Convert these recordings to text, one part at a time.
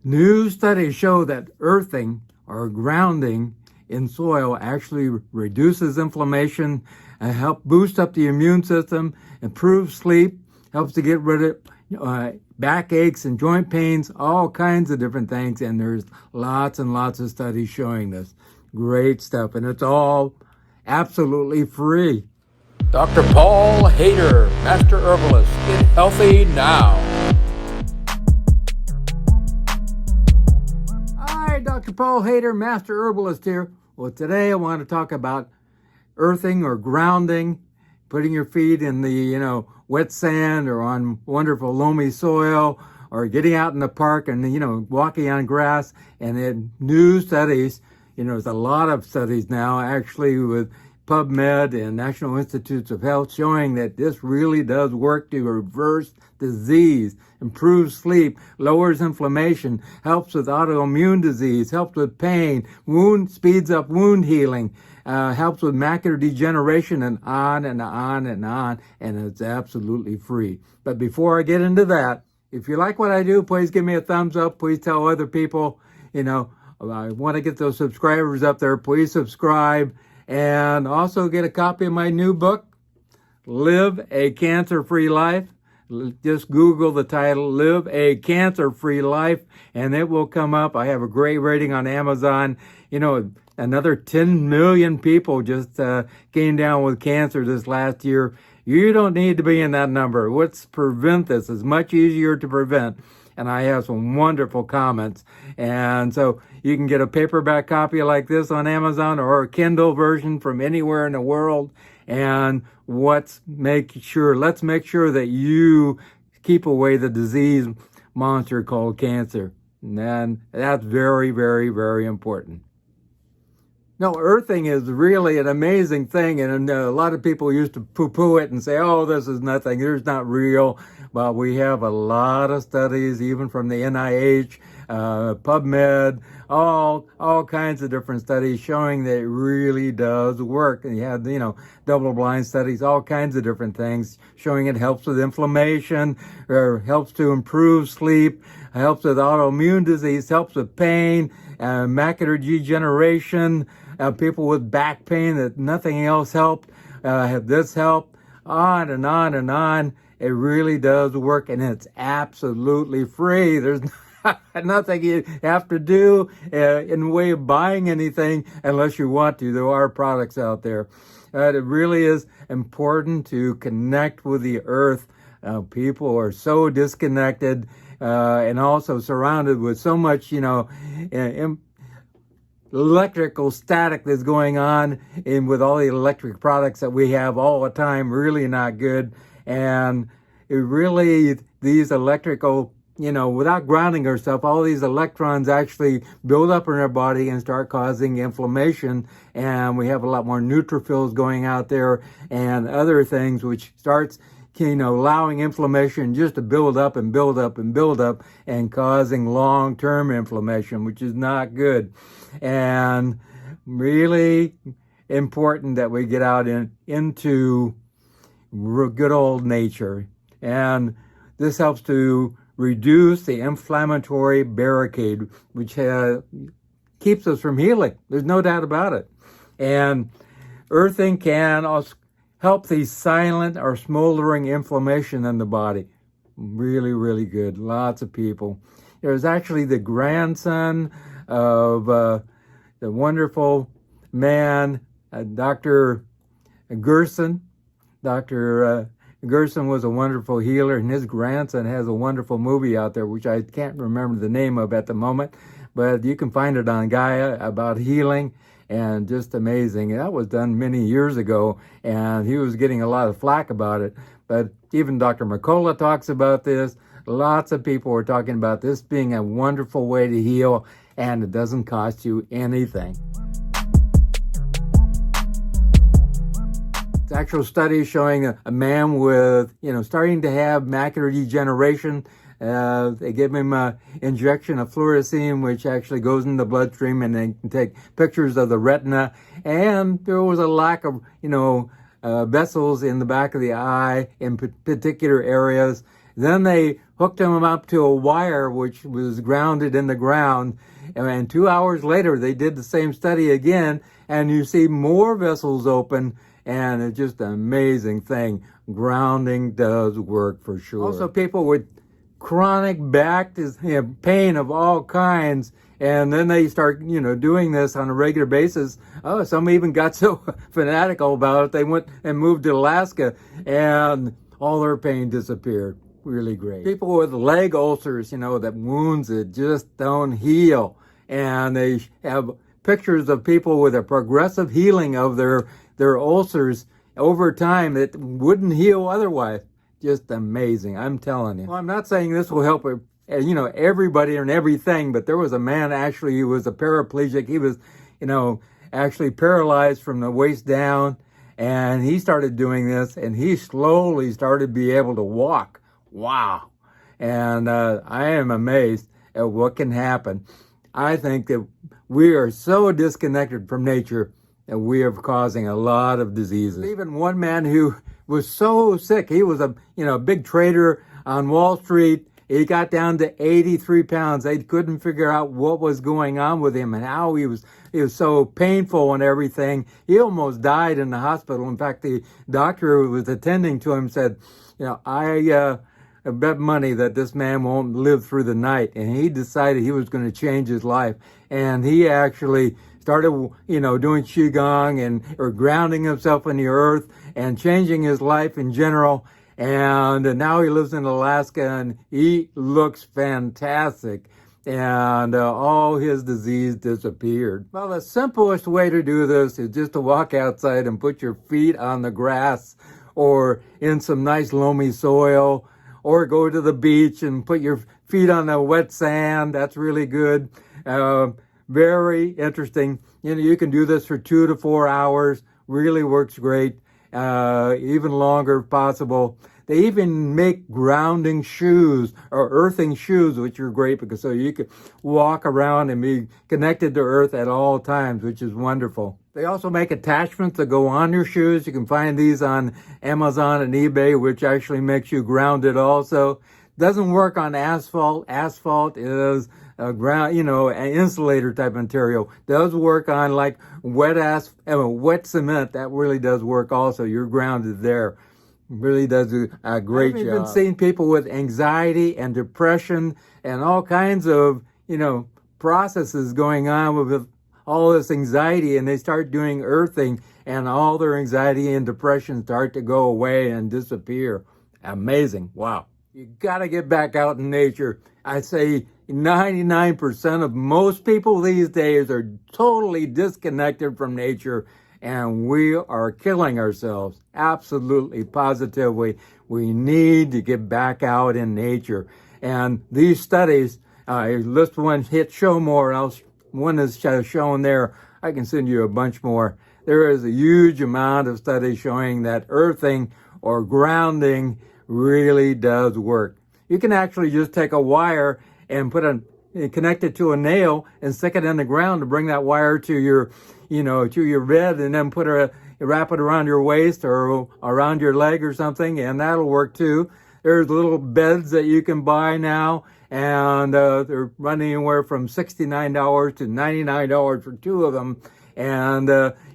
New studies show that earthing or grounding in soil actually reduces inflammation, help boost up the immune system, improves sleep, helps to get rid of back aches and joint pains, all kinds of different things. And there's lots and lots of studies showing this. Great stuff. And it's all absolutely free. Dr. Paul Haider, Master Herbalist. Get healthy now. Hi, Dr. Paul Haider, Master Herbalist here. Well, today I want to talk about earthing or grounding, putting your feet in the, wet sand or on wonderful loamy soil, or getting out in the park and, walking on grass. And in new studies, there's a lot of studies now actually with PubMed and National Institutes of Health showing that this really does work to reverse disease, improves sleep, lowers inflammation, helps with autoimmune disease, helps with pain, speeds up wound healing, helps with macular degeneration, and on and on and on, and it's absolutely free. But before I get into that, if you like what I do, please give me a thumbs up. Please tell other people, I want to get those subscribers up there. Please subscribe. And also get a copy of my new book, Live a Cancer-Free Life. Just Google the title, Live a Cancer-Free Life, and it will come up. I have a great rating on Amazon. Another 10 million people just came down with cancer this last year. You don't need to be in that number. Let's prevent this. It's much easier to prevent. And I have some wonderful comments. And so you can get a paperback copy like this on Amazon or a Kindle version from anywhere in the world. And let's make sure that you keep away the disease monster called cancer. And that's very, very, very important. No, earthing is really an amazing thing, and a lot of people used to poo-poo it and say, oh, this is nothing, it's not real. Well, we have a lot of studies, even from the NIH, PubMed, all kinds of different studies showing that it really does work. And you have, double-blind studies, all kinds of different things showing it helps with inflammation, or helps to improve sleep, helps with autoimmune disease, helps with pain, macular degeneration, people with back pain that nothing else helped, have this help, on and on and on. It really does work, and it's absolutely free. There's nothing you have to do in the way of buying anything unless you want to. There are products out there. It really is important to connect with the earth. People are so disconnected and also surrounded with so much, electrical static that's going on, and with all the electric products that we have all the time, really not good. And it really, these electrical, without grounding ourselves, all these electrons actually build up in our body and start causing inflammation. And we have a lot more neutrophils going out there and other things, which starts allowing inflammation just to build up and build up and build up, and causing long-term inflammation, which is not good. And really important that we get out into good old nature. And this helps to reduce the inflammatory barricade, which keeps us from healing. There's no doubt about it. And earthing can also help the silent or smoldering inflammation in the body. Really, really good. Lots of people. There's actually the grandson of the wonderful man, Dr. Gerson. Dr. Gerson was a wonderful healer, and his grandson has a wonderful movie out there, which I can't remember the name of at the moment, but you can find it on Gaia, about healing. And just amazing. That was done many years ago, and he was getting a lot of flack about it. But even Dr. Macular talks about this. Lots of people are talking about this being a wonderful way to heal, and it doesn't cost you anything. It's actual studies showing a man with, starting to have macular degeneration. They give him an injection of fluorescein, which actually goes in the bloodstream, and they can take pictures of the retina. And there was a lack of, vessels in the back of the eye in particular areas. Then they hooked him up to a wire which was grounded in the ground. And 2 hours later, they did the same study again, and you see more vessels open, and it's just an amazing thing. Grounding does work for sure. Also, people with chronic back pain of all kinds, and then they start, doing this on a regular basis. Oh, some even got so fanatical about it, they went and moved to Alaska, and all their pain disappeared. Really great. People with leg ulcers, that wounds that just don't heal, and they have pictures of people with a progressive healing of their ulcers over time that wouldn't heal otherwise. Just amazing, I'm telling you. Well, I'm not saying this will help, everybody and everything, but there was a man actually who was a paraplegic. He was, actually paralyzed from the waist down, and he started doing this, and he slowly started to be able to walk. Wow. And I am amazed at what can happen. I think that we are so disconnected from nature that we are causing a lot of diseases. Even one man who was so sick, he was a big trader on Wall Street. He got down to 83 pounds. They couldn't figure out what was going on with him and how he was so painful and everything. He almost died in the hospital. In fact, the doctor who was attending to him said, I bet money that this man won't live through the night. And he decided he was going to change his life. And he actually started, doing Qigong or grounding himself in the earth and changing his life in general. And now he lives in Alaska, and he looks fantastic. And all his disease disappeared. Well, the simplest way to do this is just to walk outside and put your feet on the grass or in some nice loamy soil, or go to the beach and put your feet on the wet sand. That's really good. Very interesting. You can do this for 2 to 4 hours. Really works great. Even longer if possible. They even make grounding shoes or earthing shoes, which are great because so you can walk around and be connected to earth at all times, which is wonderful. They also make attachments that go on your shoes. You can find these on Amazon and eBay, which actually makes you grounded also. Doesn't work on asphalt. Asphalt is a ground, an insulator type material. Does work on like wet cement. That really does work also. You're grounded there. Really does a great job. I've even seen people with anxiety and depression and all kinds of, processes going on with all this anxiety, and they start doing earthing, and all their anxiety and depression start to go away and disappear. Amazing. Wow. You got to get back out in nature. I say 99% of most people these days are totally disconnected from nature, and we are killing ourselves. Absolutely, positively. We need to get back out in nature. And these studies, list one, hit show more, and one is shown there. I can send you a bunch more. There is a huge amount of studies showing that earthing or grounding really does work. You can actually just take a wire and connect it to a nail and stick it in the ground to bring that wire to your bed, and then wrap it around your waist or around your leg or something, and that'll work too. There's little beds that you can buy now, and they're running anywhere from $69 to $99 for 2 of them, and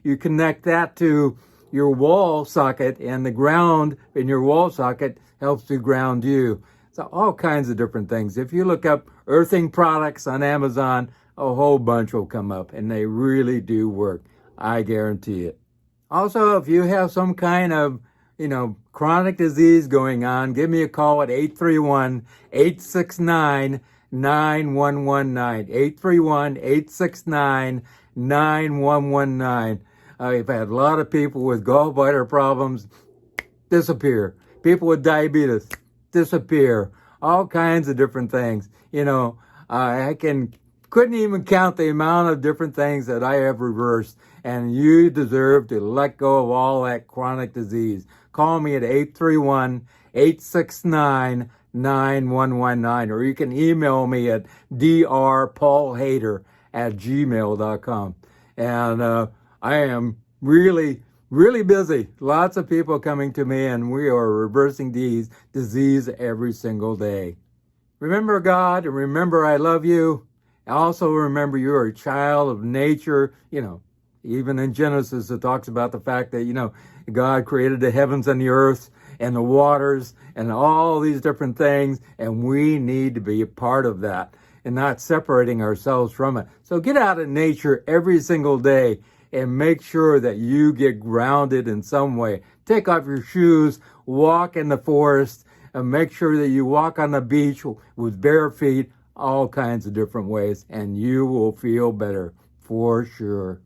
you connect that to your wall socket, and the ground in your wall socket helps to ground you. So all kinds of different things. If you look up earthing products on Amazon, a whole bunch will come up, and they really do work. I guarantee it. Also, if you have some kind of, chronic disease going on, give me a call at 831-869-9119. 831-869-9119. I've had a lot of people with gallbladder problems disappear. People with diabetes disappear. All kinds of different things. I couldn't even count the amount of different things that I have reversed, and you deserve to let go of all that chronic disease. Call me at 831-869-9119, or you can email me at drpaulhaider@gmail.com. And I am really really busy. Lots of people coming to me, and we are reversing disease every single day. Remember God, and remember I love you. Also remember you're a child of nature. Even in Genesis, it talks about the fact that, God created the heavens and the earth and the waters and all these different things, and we need to be a part of that and not separating ourselves from it. So get out in nature every single day and make sure that you get grounded in some way. Take off your shoes, walk in the forest, and make sure that you walk on the beach with bare feet, all kinds of different ways, and you will feel better for sure.